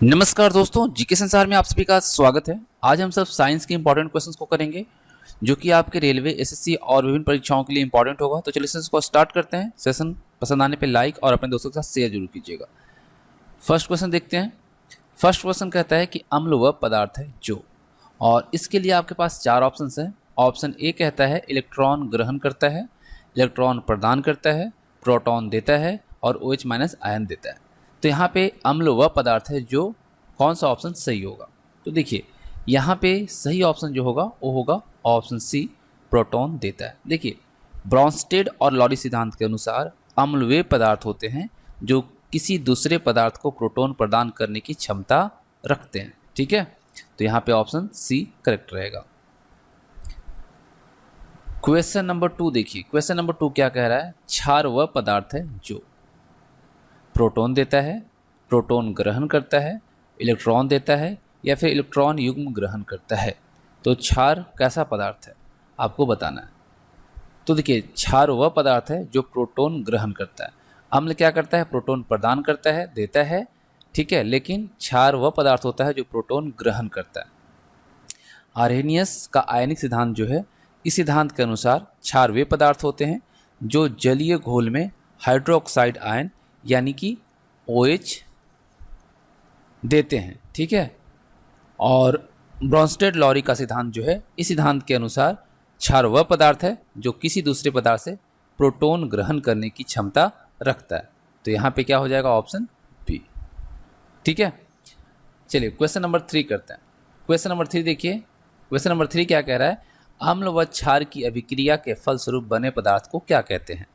नमस्कार दोस्तों, जीके संसार में आप सभी का स्वागत है। आज हम सब साइंस के इंपॉर्टेंट क्वेश्चंस को करेंगे जो कि आपके रेलवे, एसएससी और विभिन्न परीक्षाओं के लिए इंपॉर्टेंट होगा। तो चलिए सेशन को स्टार्ट करते हैं। सेशन पसंद आने पे लाइक और अपने दोस्तों के साथ शेयर जरूर कीजिएगा। फर्स्ट क्वेश्चन देखते हैं। फर्स्ट क्वेश्चन कहता है कि अम्ल वह पदार्थ है जो, और इसके लिए आपके पास चार ऑप्शन हैं। ऑप्शन ए कहता है इलेक्ट्रॉन ग्रहण करता है, इलेक्ट्रॉन प्रदान करता है, प्रोटॉन देता है और OH- आयन देता है। तो यहाँ पे अम्ल वह पदार्थ है जो, कौन सा ऑप्शन सही होगा? तो देखिए यहाँ पे सही ऑप्शन जो होगा वो होगा ऑप्शन सी, प्रोटॉन देता है। देखिए ब्रॉन्स्टेड और लॉरी सिद्धांत के अनुसार अम्ल वे पदार्थ होते हैं जो किसी दूसरे पदार्थ को प्रोटॉन प्रदान करने की क्षमता रखते हैं। ठीक है, तो यहाँ पे ऑप्शन सी करेक्ट रहेगा। क्वेश्चन नंबर 2 देखिए। क्वेश्चन नंबर 2 क्या कह रहा है? क्षार वह पदार्थ है जो प्रोटॉन देता है, प्रोटॉन ग्रहण करता है, इलेक्ट्रॉन देता है या फिर इलेक्ट्रॉन युग्म ग्रहण करता है। तो क्षार कैसा पदार्थ है आपको बताना है। तो देखिए क्षार वह पदार्थ है जो प्रोटॉन ग्रहण करता है। अम्ल क्या करता है? प्रोटॉन प्रदान करता है, देता है, ठीक है, लेकिन क्षार वह पदार्थ होता है जो प्रोटॉन ग्रहण करता है। आर्हेनियस का आयनिक सिद्धांत जो है, इस सिद्धांत के अनुसार क्षार वे पदार्थ होते हैं जो जलीय घोल में हाइड्रोक्साइड आयन यानी कि OH देते हैं। ठीक है, और ब्रॉन्स्टेड लॉरी का सिद्धांत जो है, इस सिद्धांत के अनुसार क्षार वह पदार्थ है जो किसी दूसरे पदार्थ से प्रोटॉन ग्रहण करने की क्षमता रखता है। तो यहाँ पे क्या हो जाएगा? Option B. ठीक है, चलिए क्वेश्चन नंबर 3 करते हैं। क्वेश्चन नंबर 3 देखिए। क्वेश्चन नंबर 3 क्या कह रहा है? अम्ल व क्षार की अभिक्रिया के फलस्वरूप बने पदार्थ को क्या कहते हैं?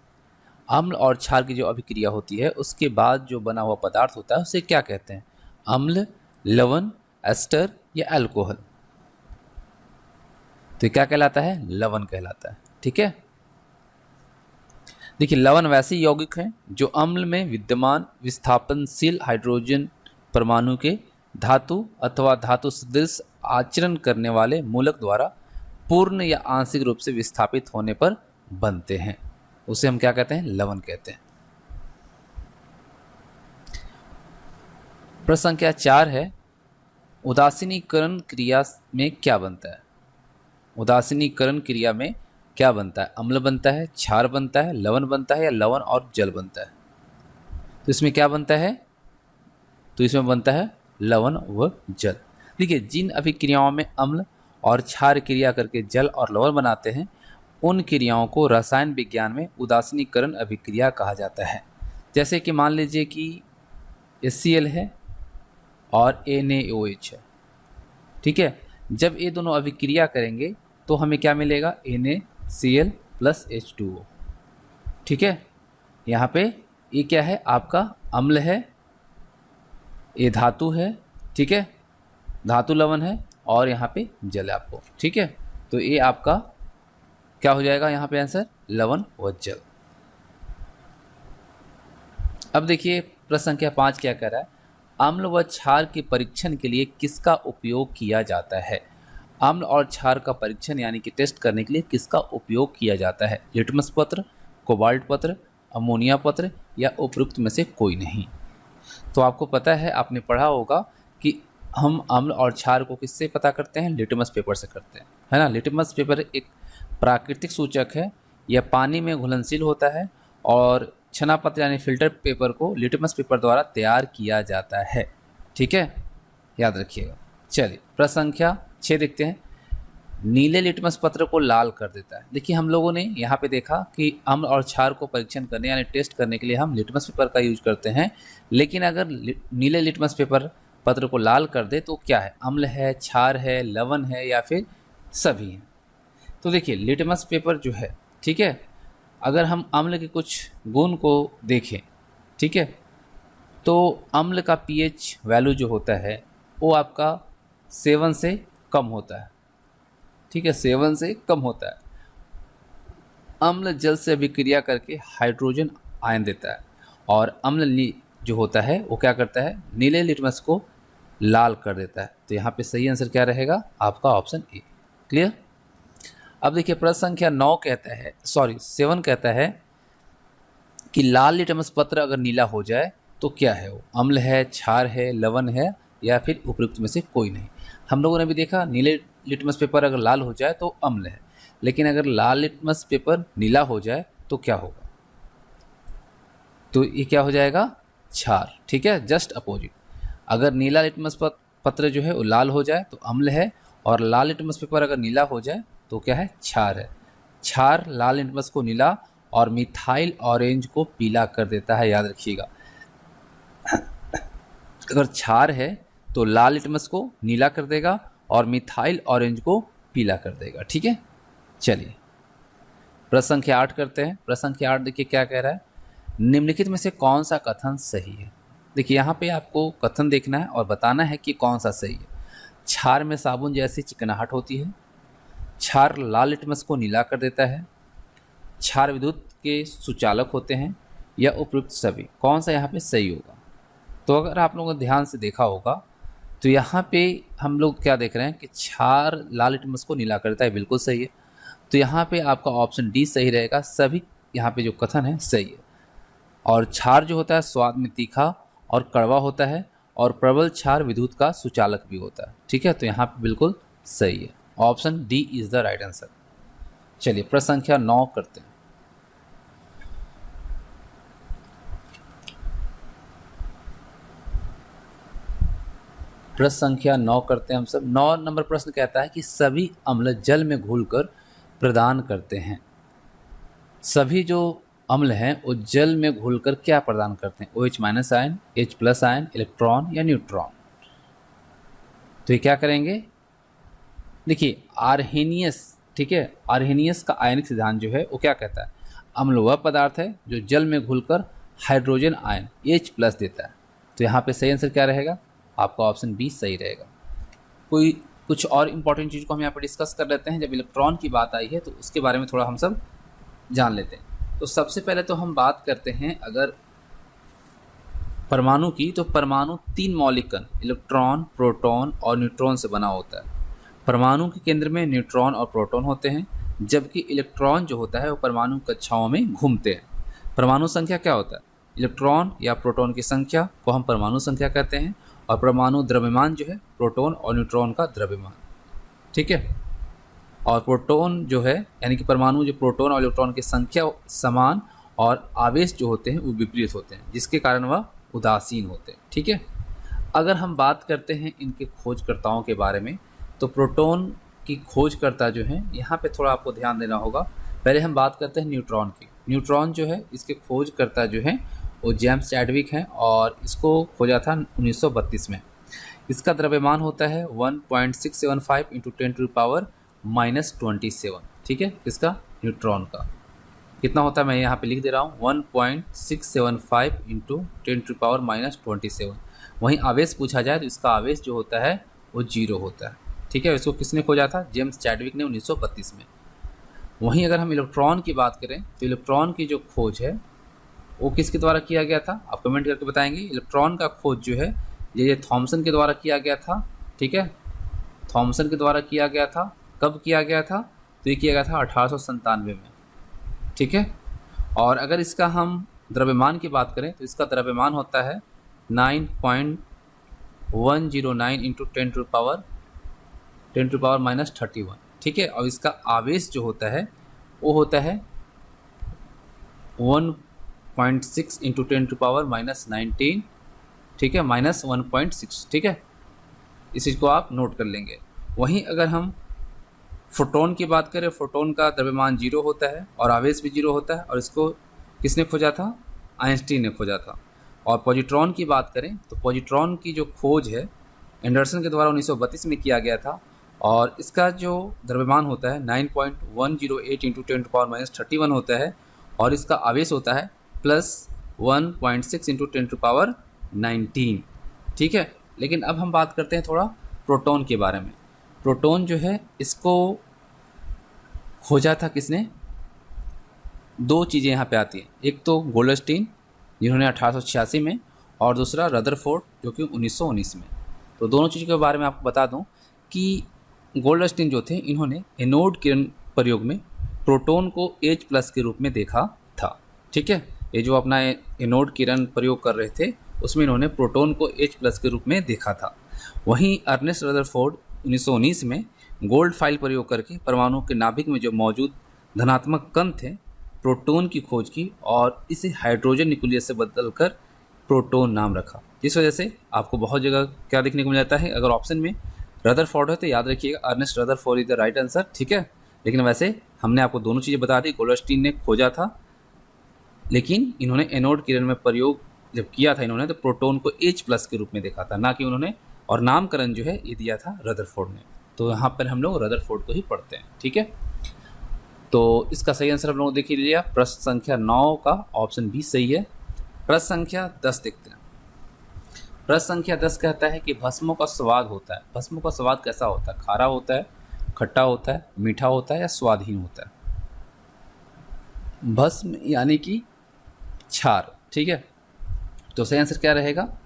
अम्ल और क्षार की जो अभिक्रिया होती है उसके बाद जो बना हुआ पदार्थ होता है उसे क्या कहते हैं? अम्ल, लवण, एस्टर या अल्कोहल? तो ये क्या कहलाता है? लवण कहलाता है। ठीक है, देखिए लवण वैसे यौगिक हैं जो अम्ल में विद्यमान विस्थापनशील हाइड्रोजन परमाणु के धातु अथवा धातु सदृश आचरण करने वाले मूलक द्वारा पूर्ण या आंशिक रूप से विस्थापित होने पर बनते हैं। उसे हम क्या कहते हैं? लवण कहते हैं। प्रश्न संख्या 4 है, उदासीनीकरण क्रिया में क्या बनता है? उदासीनीकरण क्रिया में क्या बनता है? अम्ल बनता है, क्षार बनता है, लवण बनता है या लवण और जल बनता है? तो इसमें क्या बनता है? तो इसमें बनता है लवण व जल। देखिए जिन अभिक्रियाओं में अम्ल और क्षार क्रिया करके जल और लवण बनाते हैं उन क्रियाओं को रसायन विज्ञान में उदासीनीकरण अभिक्रिया कहा जाता है। जैसे कि मान लीजिए कि HCl है और NaOH है। ठीक है, जब ये दोनों अभिक्रिया करेंगे तो हमें क्या मिलेगा? NaCl + H2O। ठीक है, यहाँ पे ये क्या है? आपका अम्ल है, ये धातु है, ठीक है, धातु लवण है और यहाँ पे जल है आपको। ठीक है, तो ये आपका क्या हो जाएगा यहाँ पे आंसर? लवण व जल। अब देखिए प्रश्न संख्या 5 क्या कह रहा है? अम्ल व क्षार के परीक्षण के लिए किसका उपयोग किया जाता है? अम्ल और क्षार का परीक्षण यानी कि टेस्ट करने के लिए किसका उपयोग किया जाता है? लिटमस पत्र, कोबाल्ट पत्र, अमोनिया पत्र या उपरोक्त में से कोई नहीं? तो आपको पता है, आपने पढ़ा होगा कि हम अम्ल और क्षार को किससे पता करते हैं? लिटमस पेपर से करते हैं, है ना। लिटमस पेपर एक प्राकृतिक सूचक है, यह पानी में घुलनशील होता है और छनापत्र यानी फिल्टर पेपर को लिटमस पेपर द्वारा तैयार किया जाता है। ठीक है, याद रखिएगा। चलिए प्रश्न संख्या 6 देखते हैं। नीले लिटमस पत्र को लाल कर देता है। देखिए हम लोगों ने यहाँ पे देखा कि अम्ल और क्षार को परीक्षण करने यानी टेस्ट करने के लिए हम लिटमस पेपर का यूज करते हैं, लेकिन अगर नीले लिटमस पेपर पत्र को लाल कर दे तो क्या है? अम्ल है, क्षार है, लवण है या फिर सभी हैं? तो देखिए लिटमस पेपर जो है, ठीक है, अगर हम अम्ल के कुछ गुण को देखें, ठीक है, तो अम्ल का pH वैल्यू जो होता है वो आपका 7 से कम होता है। ठीक है, 7 से कम होता है। अम्ल जल से अभिक्रिया करके हाइड्रोजन आयन देता है और अम्ल जो होता है वो क्या करता है? नीले लिटमस को लाल कर देता है। तो यहाँ पे सही आंसर क्या रहेगा? आपका ऑप्शन ए। क्लियर? अब देखिए प्रश्न संख्या 7 कहता है कि लाल लिटमस पत्र अगर नीला हो जाए तो क्या है वो? अम्ल है, क्षार है, लवण है या फिर उपयुक्त में से कोई नहीं। हम लोगों ने भी देखा नीले लिटमस पेपर अगर लाल हो जाए तो अम्ल है, लेकिन अगर लाल लिटमस पेपर नीला हो जाए तो क्या होगा? तो ये क्या हो जाएगा? क्षार। ठीक है, जस्ट अपोजिट। अगर नीला लिटमस पत्र जो है वो लाल हो जाए तो अम्ल है, और लाल लिटमस पेपर अगर नीला हो जाए तो क्या है? क्षार है। क्षार लाल लिटमस को नीला और मिथाइल ऑरेंज को पीला कर देता है, याद रखिएगा। अगर क्षार है तो लाल लिटमस को नीला कर देगा और मिथाइल ऑरेंज को पीला कर देगा। ठीक है, चलिए प्रश्न संख्या 8 करते हैं। प्रश्न संख्या 8 देखिए क्या कह रहा है, निम्नलिखित में से कौन सा कथन सही है? देखिए यहाँ पे आपको कथन देखना है और बताना है कि कौन सा सही है। क्षार में साबुन जैसी चिकनाहट होती है, क्षार लाल लिटमस को नीला कर देता है, क्षार विद्युत के सुचालक होते हैं, या उपयुक्त सभी। कौन सा यहाँ पे सही होगा? तो अगर आप लोगों ने ध्यान से देखा होगा तो यहाँ पे हम लोग क्या देख रहे हैं कि क्षार लाल लिटमस को नीला करता है, बिल्कुल सही है। तो यहाँ पे आपका ऑप्शन डी सही रहेगा, सभी यहाँ पे जो कथन है सही है। और क्षार जो होता है स्वाद में तीखा और कड़वा होता है, और प्रबल क्षार विद्युत का सुचालक भी होता है। ठीक है, तो यहाँ पे बिल्कुल सही है, option D is the right answer. चलिए प्रश्न संख्या 9 करते हैं। प्रश्न संख्या 9 करते हैं हम सब। 9 नंबर प्रश्न कहता है कि सभी अम्ल जल में घुलकर प्रदान करते हैं। सभी जो अम्ल हैं वो जल में घुलकर क्या प्रदान करते हैं? OH- ion, H+ ion, electron या न्यूट्रॉन। तो ये क्या करेंगे? देखिए आर्हेनियस, ठीक है, आर्हेनियस का आयनिक सिद्धांत जो है वो क्या कहता है? अम्ल वह पदार्थ है जो जल में घुलकर हाइड्रोजन आयन H+ देता है। तो यहाँ पे सही आंसर क्या रहेगा? आपका ऑप्शन बी सही रहेगा। कुछ और इम्पॉर्टेंट चीज़ को हम यहाँ पर डिस्कस कर लेते हैं। जब इलेक्ट्रॉन की बात आई है तो उसके बारे में थोड़ा हम सब जान लेते हैं। तो सबसे पहले तो हम बात करते हैं अगर परमाणु की, तो परमाणु 3 मौलिक कण इलेक्ट्रॉन, प्रोटॉन और न्यूट्रॉन से बना होता है। परमाणु के केंद्र में न्यूट्रॉन और प्रोटॉन होते हैं, जबकि इलेक्ट्रॉन जो होता है वो परमाणु कक्षाओं में घूमते हैं। परमाणु संख्या क्या होता है? इलेक्ट्रॉन या प्रोटॉन की संख्या को हम परमाणु संख्या कहते हैं, और परमाणु द्रव्यमान जो है प्रोटॉन और न्यूट्रॉन का द्रव्यमान। ठीक है, और प्रोटॉन जो है यानी कि परमाणु जो प्रोटॉन और इलेक्ट्रॉन की संख्या समान और आवेश जो होते हैं वो विपरीत होते हैं, जिसके कारण वह उदासीन होते हैं। ठीक है, अगर हम बात करते हैं इनके खोजकर्ताओं के बारे में, तो प्रोटॉन की खोजकर्ता जो है, यहाँ पे थोड़ा आपको ध्यान देना होगा। पहले हम बात करते हैं न्यूट्रॉन की। न्यूट्रॉन जो है इसके खोजकर्ता जो है वो जेम्स चैडविक हैं, और इसको खोजा था 1932 में। इसका द्रव्यमान होता है 1.675 × 10⁻⁻27। ठीक है, इसका न्यूट्रॉन का कितना होता है मैं यहाँ पे लिख दे रहा हूँ, 1.675 × 10⁻⁻27। वहीं आवेश पूछा जाए तो इसका आवेश जो होता है वो 0 होता है। ठीक है, इसको किसने खोजा था? जेम्स चैडविक ने 1932 में। वहीं अगर हम इलेक्ट्रॉन की बात करें तो इलेक्ट्रॉन की जो खोज है वो किसके द्वारा किया गया था? आप कमेंट करके बताएंगे। इलेक्ट्रॉन का खोज जो है ये थॉमसन के द्वारा किया गया था। ठीक है, थॉमसन के द्वारा किया गया था। कब किया गया था? तो ये किया गया था 1897 में। ठीक है, और अगर इसका हम द्रव्यमान की बात करें तो इसका द्रव्यमान होता है 9.109 × 10⁻⁻31। ठीक है, और इसका आवेश जो होता है वो होता है 1.6 × 10⁻⁻19। ठीक है, -1.6। ठीक है, इस चीज़ को आप नोट कर लेंगे। वहीं अगर हम फोटोन की बात करें, फोटोन का द्रव्यमान 0 होता है और आवेश भी 0 होता है, और इसको किसने खोजा था? आइंस्टीन ने खोजा था। और पॉजिट्रॉन की बात करें तो पॉजिट्रॉन की जो खोज है एंडरसन के द्वारा 1932 में किया गया था, और इसका जो द्रव्यमान होता है 9.108 × 10⁻⁻31 होता है, और इसका आवेश होता है +1.6 × 10⁻19। ठीक है, लेकिन अब हम बात करते हैं थोड़ा प्रोटॉन के बारे में। प्रोटॉन जो है इसको खोजा था किसने? 2 चीज़ें यहाँ पे आती हैं, एक तो गोल्डस्टीन जिन्होंने 1886 में, और दूसरा रदरफोर्ड जो कि 1919 में। तो दोनों चीज़ों के बारे में आपको बता दूं कि गोल्डस्टीन जो थे इन्होंने एनोड किरण प्रयोग में प्रोटॉन को H+ के रूप में देखा था। ठीक है, ये जो अपना एनोड किरण प्रयोग कर रहे थे उसमें इन्होंने प्रोटॉन को H+ के रूप में देखा था। वहीं अर्नेस्ट रदरफोर्ड 1919 में गोल्ड फाइल प्रयोग करके परमाणु के नाभिक में जो मौजूद धनात्मक कण थे प्रोटॉन की खोज की और इसे हाइड्रोजन न्यूक्लियस से बदलकर प्रोटॉन नाम रखा। इस वजह से आपको बहुत जगह क्या देखने को मिल जाता है, अगर ऑप्शन में रदरफोर्ड है तो याद रखिएगा Ernest Rutherford is the right answer, ठीक है। लेकिन वैसे हमने आपको दोनों चीज़ें बता दी, गोल्डस्टीन ने खोजा था लेकिन इन्होंने एनोड किरण में प्रयोग जब किया था इन्होंने तो प्रोटॉन को H+ के रूप में देखा था, ना कि उन्होंने, और नामकरण जो है ये दिया था रदरफोर्ड ने। तो यहाँ पर हम लोग रदरफोर्ड को ही पढ़ते हैं, ठीक है। तो इसका सही आंसर हम लोगों ने देख ही लिया, प्रश्न संख्या 9 का ऑप्शन बी सही है। प्रश्न संख्या 10 देखते हैं। प्रश्न संख्या 10 कहता है कि भस्मों का स्वाद होता है, भस्मों का स्वाद कैसा होता है, खारा होता है, खट्टा होता है, मीठा होता है या स्वादहीन होता है। भस्म यानी कि क्षार, ठीक है। तो सही आंसर क्या रहेगा,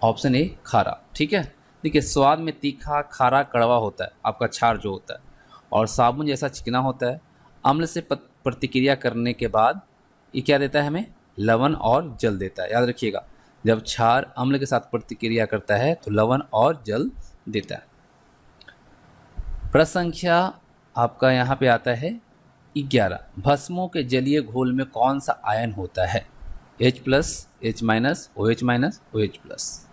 ऑप्शन ए खारा, ठीक है। देखिए स्वाद में तीखा, खारा, कड़वा होता है आपका क्षार जो होता है, और साबुन जैसा चिकना होता है। अम्ल से प्रतिक्रिया करने के बाद ये क्या देता है हमें, लवण और जल देता है। याद रखिएगा जब क्षार अम्ल के साथ प्रतिक्रिया करता है तो लवण और जल देता है। प्रश्न संख्या आपका यहाँ पे आता है 11। भस्मों के जलीय घोल में कौन सा आयन होता है, H+, H-, OH-, OH+।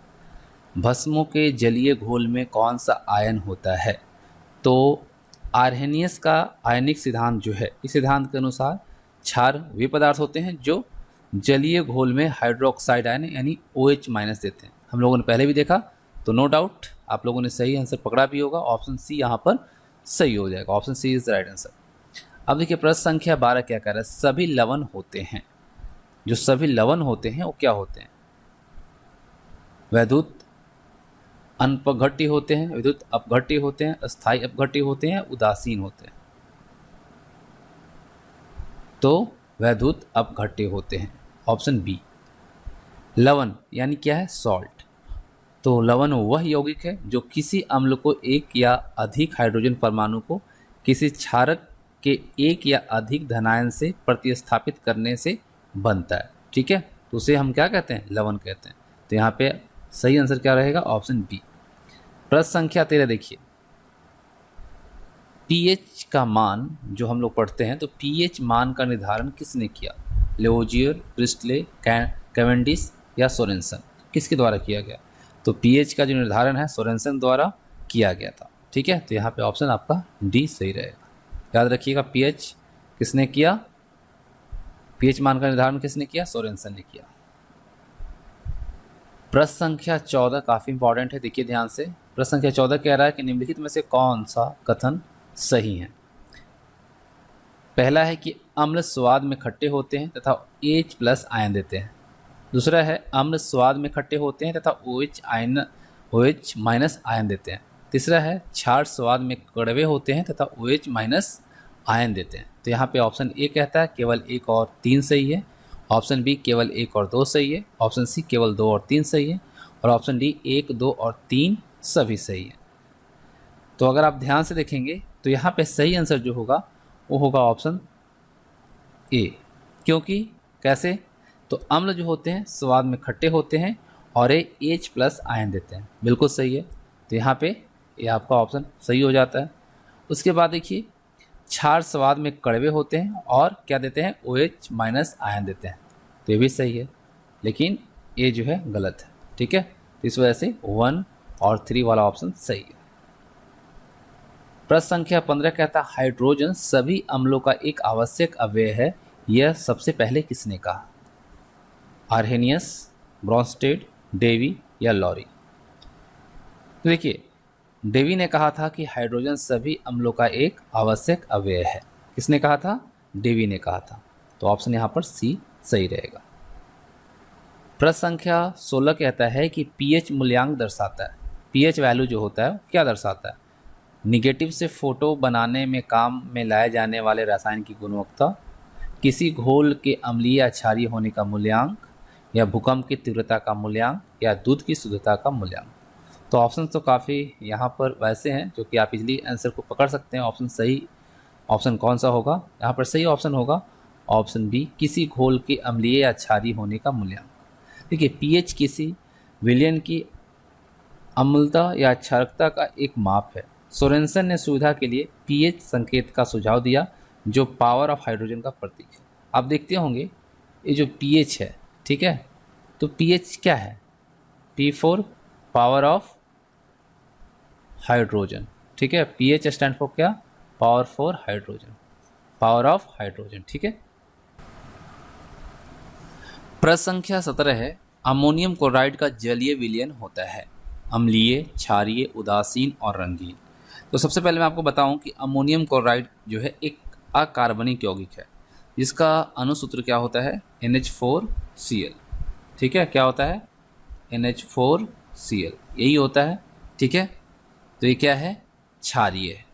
भस्मों के जलीय घोल में कौन सा आयन होता है, तो आर्हेनियस का आयनिक सिद्धांत जो है, इस सिद्धांत के अनुसार क्षार वे पदार्थ होते हैं जो जलीय घोल में हाइड्रोक्साइड आयन यानी OH- देते हैं। हम लोगों ने पहले भी देखा, तो नो डाउट आप लोगों ने सही आंसर पकड़ा भी होगा, ऑप्शन सी यहाँ पर सही हो जाएगा, option C is the right answer. अब देखिए प्रश्न संख्या 12 क्या कह रहा है, सभी लवण होते हैं, जो सभी लवण होते हैं वो क्या होते हैं, वैद्युत अनपघट्य होते हैं, विद्युत अपघट्य होते हैं, अस्थायी अपघट्य होते हैं, उदासीन होते हैं। तो वैद्युत अपघट्य होते हैं, ऑप्शन बी। लवण यानी क्या है, सॉल्ट। तो लवण वह यौगिक है जो किसी अम्ल को एक या अधिक हाइड्रोजन परमाणु को किसी क्षारक के एक या अधिक धनायन से प्रतिस्थापित करने से बनता है, ठीक है। तो उसे हम क्या कहते हैं, लवण कहते हैं। तो यहाँ पे सही आंसर क्या रहेगा, ऑप्शन बी। प्रश्न संख्या 13 देखिए, पीएच का मान जो हम लोग पढ़ते हैं, तो पीएच मान का निर्धारण किसने किया, लेवोजियर, प्रिस्टले, कैवेंडिश या सोरेनसन, किसके द्वारा किया गया। तो पीएच का जो निर्धारण है सोरेनसन द्वारा किया गया था, ठीक है। तो यहाँ पे ऑप्शन आपका डी सही रहेगा। याद रखिएगा पीएच किसने किया, पीएच मान का निर्धारण किसने किया, सोरेनसन ने किया। प्रश्न संख्या 14 काफ़ी इंपॉर्टेंट है, देखिए ध्यान से। प्रश्न संख्या 14 कह रहा है कि निम्नलिखित में से कौन सा कथन सही है। पहला है कि अम्ल स्वाद में खट्टे होते हैं तथा H+ आयन देते हैं। दूसरा है अम्ल स्वाद में खट्टे होते हैं तथा OH- आयन देते हैं। तीसरा है क्षार स्वाद में कड़वे होते हैं तथा OH- आयन देते हैं। तो यहाँ पे ऑप्शन ए कहता है केवल 1 और 3 सही है, ऑप्शन बी केवल 1 और 2 सही है, ऑप्शन सी केवल 2 और 3 सही है, और ऑप्शन डी 1, 2 और 3 सभी सही है। तो अगर आप ध्यान से देखेंगे तो यहाँ पे सही आंसर जो होगा वो होगा ऑप्शन ए। क्योंकि कैसे, तो अम्ल जो होते हैं स्वाद में खट्टे होते हैं और ये H+ आयन देते हैं, बिल्कुल सही है। तो यहाँ पे ये आपका ऑप्शन सही हो जाता है। उसके बाद देखिए क्षार स्वाद में कड़वे होते हैं और क्या देते हैं, OH- आयन देते हैं, तो ये भी सही है, लेकिन ये जो है गलत है, ठीक है। तो इस वजह से 1 और 3 वाला ऑप्शन सही है। प्रश्न संख्या 15 कहता है हाइड्रोजन सभी अम्लों का एक आवश्यक अवयव है, यह सबसे पहले किसने कहा, आर्हेनियस, ब्रॉन्स्टेड, डेवी या लॉरी। तो देखिए डेवी ने कहा था कि हाइड्रोजन सभी अम्लों का एक आवश्यक अवयव है। किसने कहा था, डेवी ने कहा था। तो ऑप्शन यहाँ पर सी सही रहेगा। प्रश्न संख्या 16 कहता है कि पीएच मूल्यांक दर्शाता है, पीएच वैल्यू जो होता है क्या दर्शाता है, निगेटिव से फोटो बनाने में काम में लाए जाने वाले रसायन की गुणवत्ता, किसी घोल के अम्लीय या क्षारीय होने का मूल्यांक, या भूकंप की तीव्रता का मूल्यांक, या दूध की शुद्धता का मूल्यांक। तो ऑप्शन तो काफ़ी यहाँ पर वैसे हैं जो कि आप इजली आंसर को पकड़ सकते हैं। ऑप्शन सही ऑप्शन कौन सा होगा, यहाँ पर सही ऑप्शन होगा ऑप्शन बी, किसी घोल के अम्लीय या क्षारीय होने का मूल्यांक। देखिए पीएच किसी विलयन की अम्लता या क्षारकता का एक माप है। सोरेनसन ने सुविधा के लिए पीएच संकेत का सुझाव दिया, जो पावर ऑफ हाइड्रोजन का प्रतीक है। आप देखते होंगे ये जो पीएच है, ठीक है, तो पीएच क्या है? P for power of hydrogen, ठीक है। पीएच स्टैंड फॉर क्या? Power for hydrogen, power of hydrogen, ठीक है। प्रश्न संख्या 17 है, अमोनियम क्लोराइड का जलीय विलयन होता है अम्लीय, क्षारीय, उदासीन और रंगीन। तो सबसे पहले मैं आपको बताऊं कि अमोनियम क्लोराइड जो है एक अकार्बनिक यौगिक है, जिसका अणुसूत्र क्या होता है? NH4Cl, ठीक है। क्या होता है? NH4Cl, यही होता है, ठीक है। तो ये क्या है? क्षारीय है।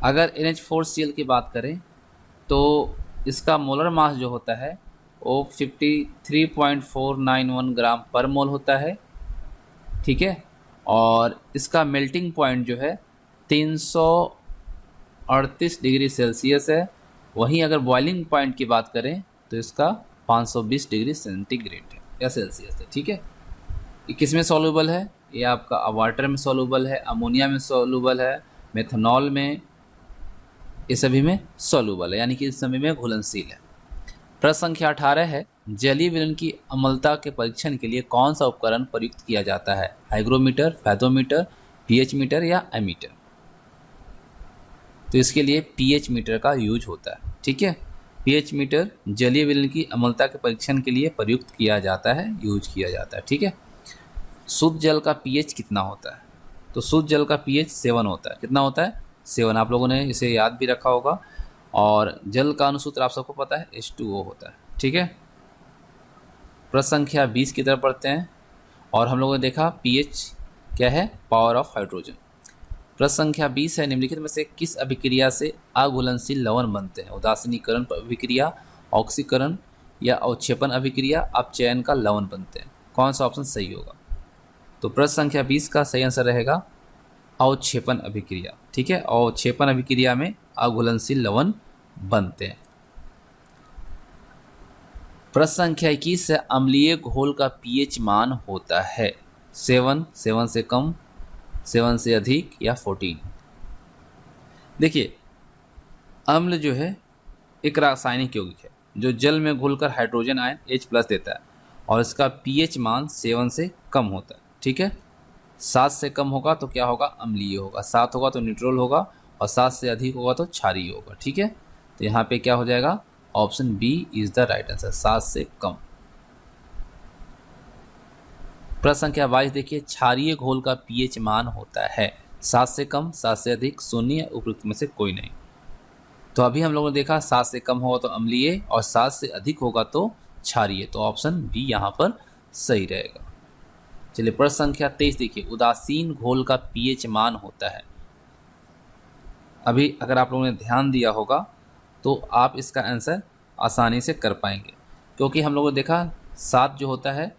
अगर NH4Cl की बात करें तो इसका मोलर मास जो होता है वो 53.491 ग्राम पर मोल होता है, ठीक है। और इसका मेल्टिंग पॉइंट जो है 338 डिग्री सेल्सियस है। वहीं अगर बॉइलिंग पॉइंट की बात करें तो इसका 520 डिग्री सेंटीग्रेड है या सेल्सियस है, ठीक है। ये किस में सॉल्युबल है? ये आपका वाटर में सॉल्युबल है, अमोनिया में सॉल्युबल है, मेथनॉल में, ये सभी में सॉल्युबल है, यानी कि इस समय में घुलनशील है। प्रश्न संख्या 18 है, जलीय विलयन की अम्लता के परीक्षण के लिए कौन सा उपकरण प्रयुक्त किया जाता है? हाइग्रोमीटर, फैथोमीटर, पीएच मीटर या एमीटर? तो इसके लिए पीएच मीटर का यूज होता है, ठीक है। पीएच मीटर जलीय विलयन की अम्लता के परीक्षण के लिए प्रयुक्त किया जाता है, यूज किया जाता है, ठीक है। शुद्ध जल का पीएच कितना होता है? तो शुद्ध जल का पीएच 7 होता है। कितना होता है? 7। आप लोगों ने इसे याद भी रखा होगा। और जल का अणुसूत्र आप सबको पता है, H2O होता है, ठीक है। प्रश्न संख्या 20 की तरफ पढ़ते हैं। और हम लोगों ने देखा पीएच क्या है? Power of hydrogen. प्रश्न संख्या 20 है, निम्नलिखित में से किस अभिक्रिया से अघुलनशील लवण बनते हैं? उदासीनीकरण अभिक्रिया, ऑक्सीकरण या अवक्षेपण अभिक्रिया, अपचयन का लवण बनते हैं। कौन सा ऑप्शन सही होगा? तो प्रश्न संख्या 20 का सही आंसर रहेगा अवक्षेपण अभिक्रिया, ठीक है। अवक्षेपण अभिक्रिया में अघुलनशील लवण बनते हैं। प्रश्न संख्या 21 से अम्लीय घोल का पीएच मान होता है 7, 7 से कम, 7 से अधिक या 14। देखिए, अम्ल जो है एक रासायनिक यौगिक है जो जल में घुलकर हाइड्रोजन आयन H+ देता है और इसका पीएच मान 7 से कम होता है, ठीक है। 7 से कम होगा तो क्या होगा? अम्लीय होगा। 7 होगा तो न्यूट्रल होगा और 7 से अधिक होगा तो क्षारीय होगा, ठीक है। तो यहाँ पे क्या हो जाएगा? Option B is the right answer, 7 से कम। प्रश्न संख्या 22 देखिए, क्षारीय घोल का पीएच मान होता है 7 से कम, 7 से अधिक, 0, उपयुक्त में से कोई नहीं। तो अभी हम लोगों ने देखा 7 से कम होगा तो अम्लीय और 7 से अधिक होगा तो क्षारीय, तो ऑप्शन बी यहाँ पर सही रहेगा। चलिए प्रश्न संख्या 23 देखिए, उदासीन घोल का पीएच मान होता है। अभी अगर आप लोगों ने ध्यान दिया होगा तो आप इसका आंसर आसानी से कर पाएंगे, क्योंकि हम लोगों ने देखा 7 जो होता है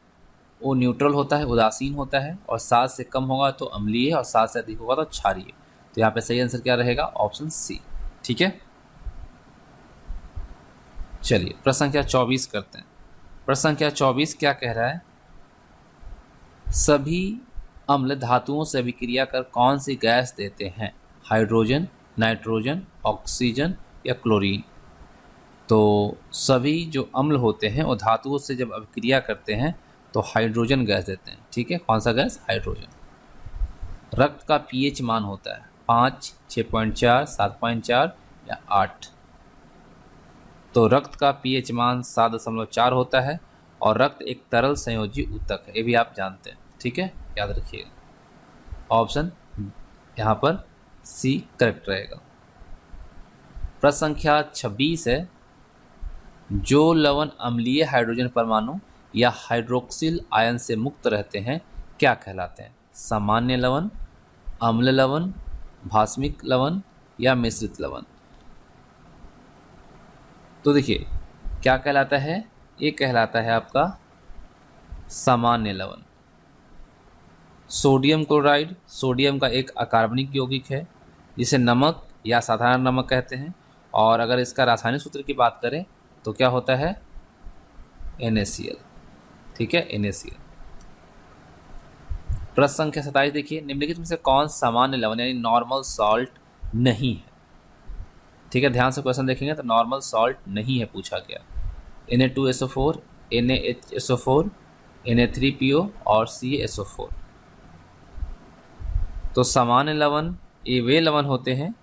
वो न्यूट्रल होता है, उदासीन होता है, और 7 से कम होगा तो अम्लीय और 7 से अधिक होगा तो क्षारीय। तो यहाँ पे सही आंसर क्या रहेगा? ऑप्शन सी, ठीक है। चलिए प्रश्न संख्या 24 करते हैं। प्रश्न संख्या 24 क्या कह रहा है? सभी अम्ल धातुओं से अभिक्रिया कर कौन सी गैस देते हैं? हाइड्रोजन, नाइट्रोजन, ऑक्सीजन या क्लोरीन? तो सभी जो अम्ल होते हैं वो धातुओं से जब अभिक्रिया करते हैं तो हाइड्रोजन गैस देते हैं, ठीक है। कौन सा गैस? हाइड्रोजन। रक्त का पीएच मान होता है 5, 6.4, 7.4 या 8। तो रक्त का पीएच मान 7.4 होता है और रक्त एक तरल संयोजी ऊतक है, ये भी आप जानते हैं, ठीक है, याद रखिएगा। ऑप्शन यहाँ पर सी करेक्ट रहेगा। प्रश्न संख्या 26 है, जो लवण अम्लीय हाइड्रोजन परमाणु या हाइड्रोक्सिल आयन से मुक्त रहते हैं क्या कहलाते हैं? सामान्य लवण, अम्ल लवण, भास्मिक लवण या मिश्रित लवण? तो देखिए क्या कहलाता है? ये कहलाता है आपका सामान्य लवण। सोडियम क्लोराइड सोडियम का एक अकार्बनिक यौगिक है जिसे नमक या साधारण नमक कहते हैं, और अगर इसका रासायनिक सूत्र की बात करें तो क्या होता है? NaCl, ठीक है, NaCl। प्रश्न संख्या 27 देखिए, निम्नलिखित में से कौन सामान्य लवण यानी नॉर्मल सॉल्ट नहीं है। ठीक है, ध्यान से क्वेश्चन देखेंगे तो नॉर्मल सॉल्ट नहीं है पूछा गया। Na2SO4, NaHSO4, Na3PO और CaSO4। तो सामान्य लवण ये वे लवण होते हैं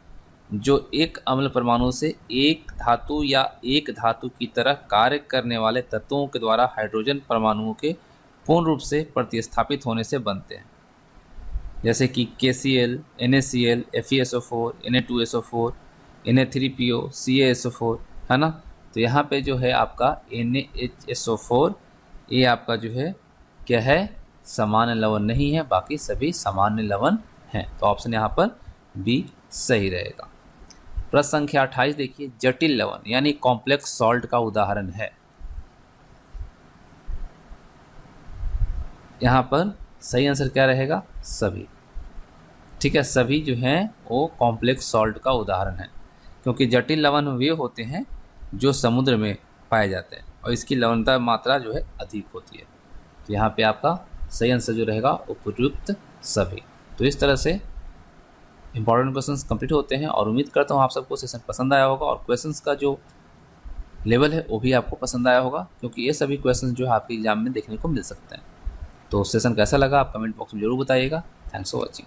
जो एक अम्ल परमाणु से एक धातु या एक धातु की तरह कार्य करने वाले तत्वों के द्वारा हाइड्रोजन परमाणुओं के पूर्ण रूप से प्रतिस्थापित होने से बनते हैं, जैसे कि KCl, NaCl, FeSO4, Na2SO4, Na3PO, CaSO4, है ना। तो यहाँ पे जो है आपका NaHSO4 ये आपका जो है क्या है, सामान्य लवण नहीं है, बाकी सभी सामान्य लवण हैं। तो ऑप्शन यहाँ पर बी सही रहेगा। प्रश्न संख्या 28 देखिए, जटिल लवण यानी कॉम्प्लेक्स सॉल्ट का उदाहरण है। यहाँ पर सही आंसर क्या रहेगा, सभी। ठीक है, सभी जो हैं वो कॉम्प्लेक्स सॉल्ट का उदाहरण है, क्योंकि जटिल लवण वे होते हैं जो समुद्र में पाए जाते हैं और इसकी लवणता मात्रा जो है अधिक होती है। तो यहाँ पे आपका सही आंसर जो रहेगा उपयुक्त सभी। तो इस तरह से इंपॉर्टेंट क्वेश्चंस कंप्लीट होते हैं और उम्मीद करता हूँ आप सबको सेशन पसंद आया होगा और क्वेश्चंस का जो लेवल है वो भी आपको पसंद आया होगा, क्योंकि ये सभी क्वेश्चंस जो है आपके एग्जाम में देखने को मिल सकते हैं। तो सेशन कैसा लगा आप कमेंट बॉक्स में जरूर बताइएगा। Thanks for watching.